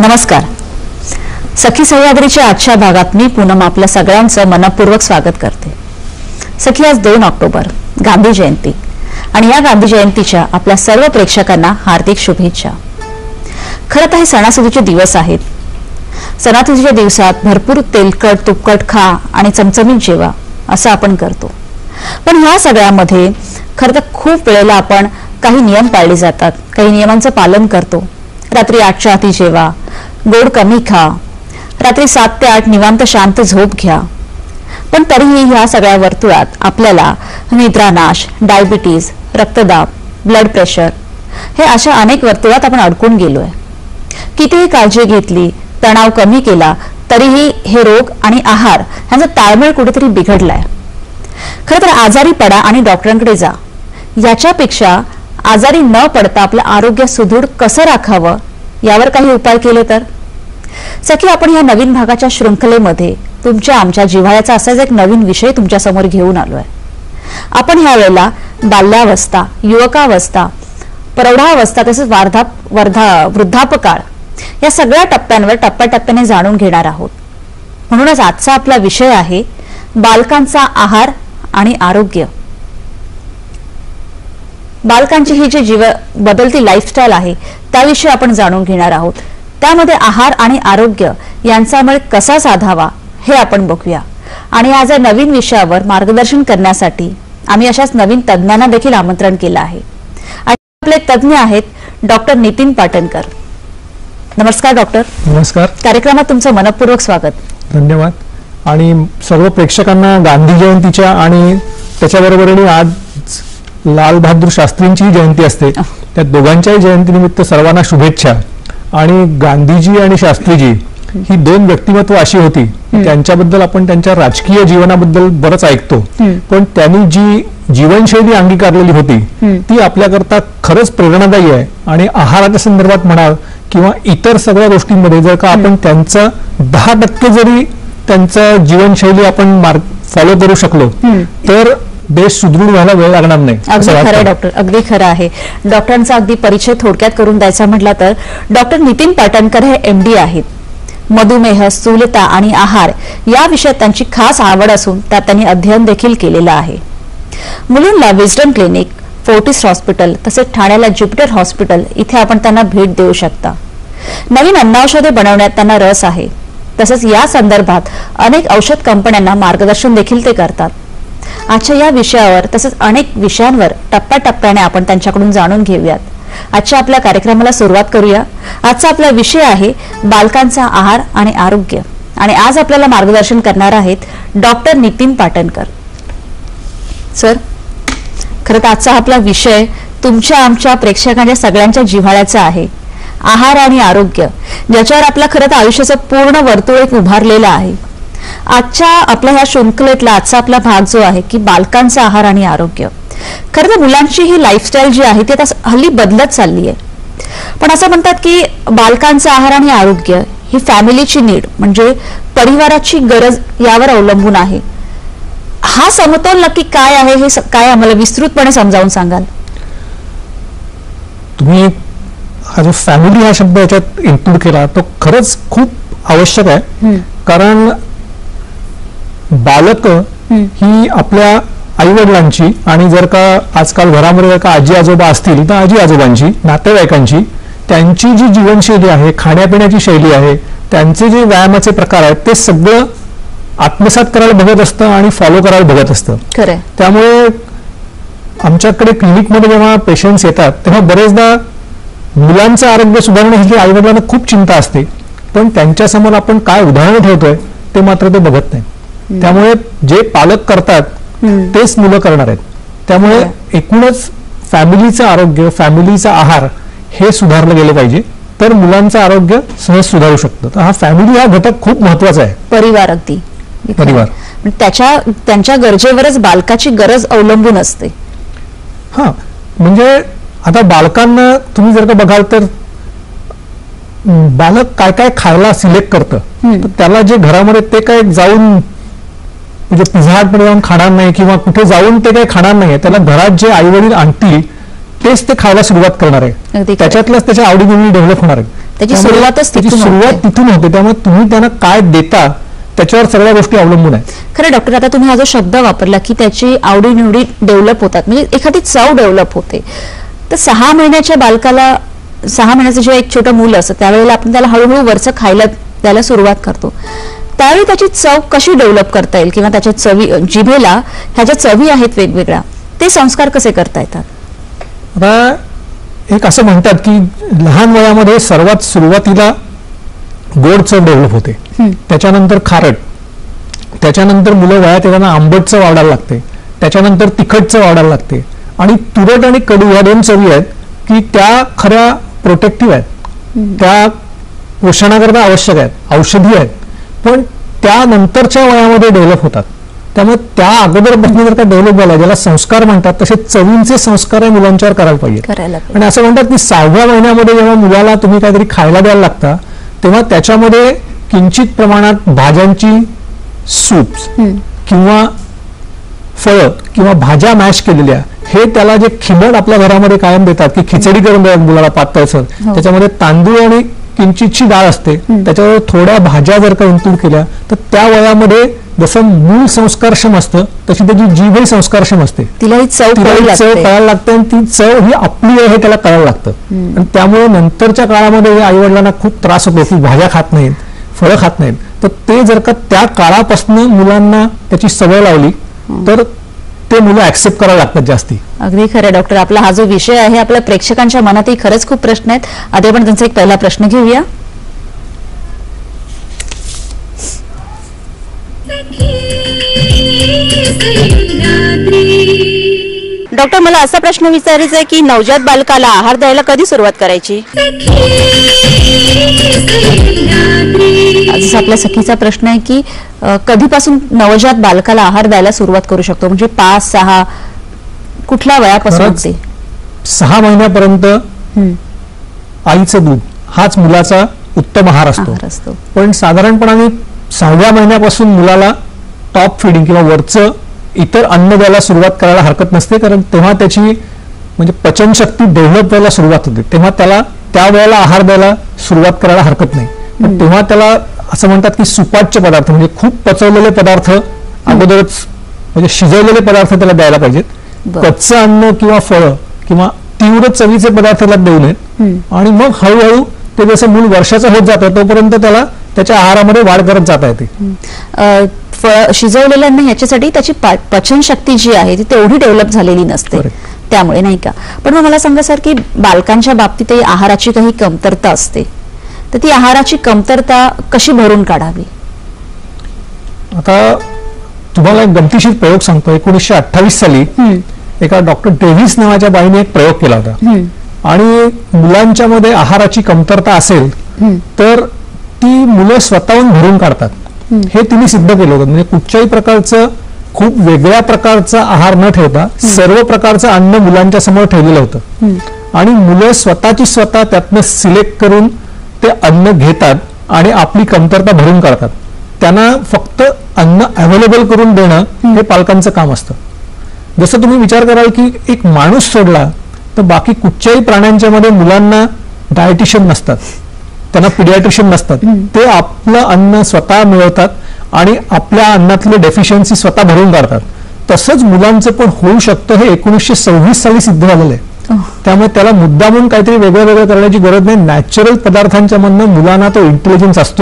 नमस्कार. सखी सह्याद्रीच्या आजच्या भागात मी पूनम आपल्या सगळ्यांचं मनपूर्वक स्वागत करते. सखी, आज 2 ऑक्टोबर गांधी जयंती आणि या गांधी जयंतीच्या आपल्या सर्व प्रेक्षकांना हार्दिक शुभेच्छा. खरं तर हे सणासुदीचे दिवस आहेत. सणासुदीच्या दिवसात भरपूर तेलकट तुपकट खा आणि चमचमीत जेवा असं आपण करतो. पण ह्या सगळ्यामध्ये खरं तर खूप वेळेला आपण काही नियम पाळले जातात, काही नियमांचं पालन करतो. रात्री 8च्या आधी जेवा, गोड कमी खा, रात्री 7 ते 8 निवांत शांत झोप घ्या. पण तरीही ह्या सगळ्या वर्तुळात आपल्याला निद्रानाश, डायबिटीज, रक्तदाब, ब्लड प्रेशर हे अशा अनेक वर्तुळात आपण अडकून गेलोय. कितीही काळजी घेतली, तणाव कमी केला तरीही हे रोग आणि आहार ह्यांचा ताळमेळ कुठेतरी बिघडलाय. खरं तर आजारी पडा आणि डॉक्टरांकडे जा, याच्यापेक्षा आजारी न पडता आपलं आरोग्य सुदृढ कसं राखावं यावर काही उपाय केले तर. सखी, आपण या नवीन भागाच्या शृंखलेमध्ये तुमच्या आमच्या जिव्हाळ्याचा असाच एक नवीन विषय तुमच्या समोर घेऊन आलोय. आपण ह्या वेळेला बाल्यावस्था, युवकावस्था, प्रौढावस्था तसेच वृद्धापकाळ या सगळ्या टप्प्यांवर टप्प्याटप्प्याने जाणून घेणार आहोत. म्हणूनच आजचा आपला विषय आहे बालकांचा आहार आणि आरोग्य. बालकांची ही जी बदलती लाईफस्टाईल आहे त्याविषयी आपण जाणून घेणार आहोत. त्यामध्ये आहार आणि आरोग्य यांचा मेळ कसा साधावा हे आपण बघूया. आणि आज या नवीन विषयावर मार्गदर्शन करण्यासाठी आम्ही अशाच नवीन तज्ज्ञांना देखील आमंत्रण केलं आहे. आपले तज्ज्ञ आहेत डॉक्टर नितीन पाटणकर. नमस्कार डॉक्टर. नमस्कार. कार्यक्रमात तुमचं मनपूर्वक स्वागत. धन्यवाद. आणि सर्व प्रेक्षकांना गांधी जयंतीच्या आणि त्याच्याबरोबरीने आज लाल बहादूर शास्त्रींची जयंती असते, त्या दोघांच्याही जयंतीनिमित्त सर्वांना शुभेच्छा. आणि गांधीजी आणि शास्त्रीजी ही 2 व्यक्तिमत्व अशी होती, त्यांच्याबद्दल आपण त्यांच्या राजकीय जीवनाबद्दल बरंच ऐकतो, पण त्यांनी जी जीवनशैली अंगीकारलेली होती ती आपल्याकरता खरंच प्रेरणादायी आहे. आणि आहाराच्या संदर्भात म्हणाल किंवा इतर सगळ्या गोष्टींमध्ये जर का आपण त्यांचं 10% जरी त्यांचं जीवनशैली आपण फॉलो करू शकलो तर देश सुदृढ व्हायला वेळ लागणार नाही. अगदी खरं आहे डॉक्टर, अगदी खरं आहे. डॉक्टरांचा अगदी परिचय थोडक्यात करून द्यायचा म्हटला तर डॉक्टर नितीन पाटणकर हे MD आहेत. मधुमेह, स्थूलता आणि आहार या विषयात त्यांची खास आवड असून त्यात त्यांनी अध्ययन देखील केलेलं आहे. मुलींना विजडम क्लिनिक, फोर्टिस हॉस्पिटल तसेच ठाण्याला ज्युपिटर हॉस्पिटल इथे आपण त्यांना भेट देऊ शकता. नवीन अन्नौषधे बनवण्यात त्यांना रस आहे. तसेच या संदर्भात अनेक औषध कंपन्यांना मार्गदर्शन देखील ते करतात. आजच्या या विषयावर तसेच अनेक विषयांवर टप्प्याटप्प्याने आपण त्यांच्याकडून जाणून घेऊयात. आजच्या आपल्या कार्यक्रमाला सुरुवात करूया. आजचा आपला विषय आहे बालकांचा आहार आणि आरोग्य. आणि आज आपल्याला मार्गदर्शन करणार आहेत डॉक्टर नितीन पाटणकर. सर, खरं तर आजचा आपला विषय तुमच्या आमच्या प्रेक्षकांच्या सगळ्यांच्या जिव्हाळ्याचा आहे, आहार आणि आरोग्य, ज्याच्यावर आपला खरं तर आयुष्याचं पूर्ण वर्तुळ एक उभारलेलं आहे. आजच्या आपल्या ह्या शृंखलेतला आजचा आपला भाग जो आहे की बालकांचा आहार आणि आरोग्य. खरं तर मुलांची ही लाईफस्टाईल जी आहे ती आता हल्ली बदलत चालली आहे. पण असं म्हणतात की बालकांचा आहार आणि आरोग्य ही फॅमिलीची नीड म्हणजे परिवाराची गरज यावर अवलंबून आहे. हा समतोल नक्की काय आहे हे काय आम्हाला विस्तृतपणे समजावून सांगाल? तुम्ही हा जो फॅमिली हा शब्द याच्यात इन्क्लूड केला तो खरंच खूप आवश्यक आहे. कारण बालक ही आपल्या आई वडिलांची आणि जर का आजकाल घरामध्ये जर का आजी आजोबा असतील तर आजी आजोबांची, नातेवाईकांची, त्यांची जी जीवनशैली आहे, खाण्यापिण्याची शैली आहे, त्यांचे जे व्यायामाचे प्रकार आहेत ते सगळं आत्मसात करायला बघत असतं आणि फॉलो करायला बघत असतं. खरं. त्यामुळे आमच्याकडे क्लिनिकमध्ये जेव्हा पेशंट्स येतात तेव्हा बरेचदा मुलांचं आरोग्य सुधारण्याची आई वडिलांना खूप चिंता असते, पण त्यांच्यासमोर आपण काय उदाहरण ठेवतोय ते मात्र ते बघत नाही. त्यामुळे जे पालक करतात तेच मुलं करणार आहेत. त्यामुळे एकूणच फॅमिलीचं आरोग्य, फॅमिलीचा आहार हे सुधारलं गेलं पाहिजे तर मुलांचं आरोग्य सहज सुधारू शकतं. तर हा फॅमिली हा घटक खूप महत्वाचा आहे. परिवार, अगदी परिवार, त्यांच्या गरजेवरच बालकाची गरज अवलंबून असते. हा म्हणजे आता बालकांना तुम्ही जर का बघाल तर बालक काय काय खायला सिलेक्ट करतं, तर त्याला जे घरामध्ये ते काय जाऊन म्हणजे पिझ्झा हटमध्ये जाऊन खाणार नाही किंवा कुठे जाऊन ते काही खाणार नाही. त्याला घरात जे आई वडील आणतील तेच ते खायला सुरुवात करणार आहे, त्याच्यातलंच त्याच्या आवडीनिवडी डेव्हलप होणार आहे. त्याची सुरुवातच तिथून सुरुवात होते. तिथून होते. त्यामुळे तुम्ही त्यांना काय देता त्याच्यावर सगळ्या गोष्टी अवलंबून आहेत. खरं डॉक्टर, आता तुम्ही हा जो शब्द वापरला की त्याची आवडीनिवडी डेव्हलप होतात, म्हणजे एखादी चव डेव्हलप होते, तर 6 महिन्याच्या बालकाला, 6 महिन्याचं जेव्हा एक छोटं मूल असतं त्यावेळेला आपण त्याला हळूहळू वरचं खायला द्यायला सुरुवात करतो, त्यावेळी त्याची चव कशी डेव्हलप करता येईल किंवा त्याच्या चवी, जिभेला ह्या ज्या चवी आहेत वेगवेगळ्या, ते संस्कार कसे करता येतात? आता एक असं म्हणतात की लहान वयामध्ये सर्वात सुरुवातीला गोड चव डेव्हलप होते, त्याच्यानंतर खारट, त्याच्यानंतर मुलं वयात येताना आंबट चव आवडायला लागते, त्याच्यानंतर तिखट चव आवडायला लागते, आणि तुरट आणि कडू ह्या 2 चवी आहेत की त्या खऱ्या प्रोटेक्टिव्ह आहेत, त्या पोषणाकरता आवश्यक आहेत, औषधी आहेत, पण त्यानंतरच्या वयामध्ये डेव्हलप होतात. त्यामुळे त्या अगोदरपासून जर का डेव्हलप झाला, ज्याला संस्कार म्हणतात, तसे चवींचे संस्कार मुलांच्यावर करायला पाहिजे. आणि असं म्हणतात की 6व्या महिन्यामध्ये जेव्हा मुलाला तुम्ही काहीतरी खायला द्यायला लागता तेव्हा त्याच्यामध्ये किंचित प्रमाणात भाज्यांची सूप्स किंवा फळं किंवा भाज्या मॅश केलेल्या, हे त्याला जे खिमड आपल्या घरामध्ये कायम देतात की खिचडी करून देतात मुलाला पातळसर, त्याच्यामध्ये तांदूळ आणि किंचितची डाळ असते, त्याच्यावर थोड्या भाज्या जर का इन्क्लूड केल्या तर त्या वयामध्ये जसं मूळ संस्कारक्षम असतं तशी त्याची जीभही संस्कारक्षम असते, तिलाही चव कळायला लागते, आणि ती चव ही आपली आहे हे त्याला कळायला लागतं. आणि त्यामुळे नंतरच्या काळामध्ये आई वडिलांना खूप त्रास होतो की भाज्या खात नाहीत, फळं खात नाहीत, तर ते जर का त्या काळापासून मुलांना त्याची सवय लावली तर ते मुलं ऍक्सेप्ट करायला लागतात जास्ती. अगदी खरं डॉक्टर, आपला हा जो विषय आहे आपल्या प्रेक्षकांच्या मनातही खरंच खूप प्रश्न आहेत. आधी आपण त्यांचा एक पहिला प्रश्न घेऊया. डॉक्टर, मला असा प्रश्न विचारायचा आहे की नवजात बालकाला आहार द्यायला कधी सुरुवात करायची? जसं आपल्या सखीचा प्रश्न आहे की कधीपासून नवजात बालकाला आहार द्यायला सुरुवात करू शकतो, म्हणजे 5-6 कुठल्या वयापासून? 6 महिन्यापर्यंत आईचं दूध हाच मुलाचा उत्तम आहार असतो. पण साधारणपणाने 6व्या महिन्यापासून मुलाला टॉप फिडिंग किंवा वरचं इतर अन्न द्यायला सुरुवात करायला हरकत नसते, कारण तेव्हा त्याची म्हणजे पचनशक्ती डेव्हलप व्हायला सुरुवात होते, तेव्हा त्याला त्या वेळेला आहार द्यायला सुरुवात करायला हरकत नाही. पण तेव्हा त्याला असं म्हणतात की सुपाच्य पदार्थ म्हणजे खूप पचवलेले पदार्थ अगोदरच, म्हणजे शिजवलेले पदार्थ त्याला द्यायला पाहिजेत. कच्चं अन्न किंवा फळं किंवा तीव्र चवीचे पदार्थ त्याला देऊ नयेत, आणि मग हळूहळू ते जसं मूल वर्षाचं होत जातं तोपर्यंत त्याला त्याच्या आहारामध्ये वाढ करत जाता येते. शिजवलेलं अन्न याच्यासाठी त्याची पचनशक्ती जी आहे ती तेवढी डेव्हलप झालेली नसते, त्यामुळे नाही का? पण मग मला सांगा सर की बालकांच्या बाबतीतही आहाराची काही कमतरता असते, तर ती आहाराची कमतरता कशी भरून काढावी? आता तुम्हाला एक गमतीशीर प्रयोग सांगतो. 1928 साली एका डॉक्टर डेव्हिस नावाच्या बाईने एक प्रयोग केला होता, आणि मुलांच्या मध्ये आहाराची कमतरता असेल तर ती मुलं स्वतःहून भरून काढतात, हे तिने सिद्ध केलं होतं. म्हणजे कुठच्याही प्रकारचं खूप वेगळ्या प्रकारचा आहार न ठेवता सर्व प्रकारचं अन्न मुलांच्या समोर ठेवलेलं होतं, आणि मुलं स्वतःची स्वतः त्यातनं सिलेक्ट करून ते अन्न घेतात आणि आपली कमतरता भरून काढतात. त्यांना फक्त अन्न अवेलेबल करून देणं हे पालकांचं काम असतं. जसं तुम्ही विचार कराल की एक माणूस सोडला तर बाकी कुठच्याही प्राण्यांच्या मध्ये मुलांना डायटिशियन नसतात, त्यांना पिडियाट्रिशियन नसतात, ते आपलं अन्न स्वतः मिळवतात आणि आपल्या अन्नातले डेफिशियन्सी स्वतः भरून काढतात. तसंच मुलांचं पण होऊ शकतं, हे 1926 साली सिद्ध झालेलं आहे. त्यामुळे त्याला मुद्दामून काहीतरी वेगळं वेगळं करण्याची गरज नाही. नॅचरल पदार्थांच्या मधनं मुलांना तो इंटेलिजन्स असतो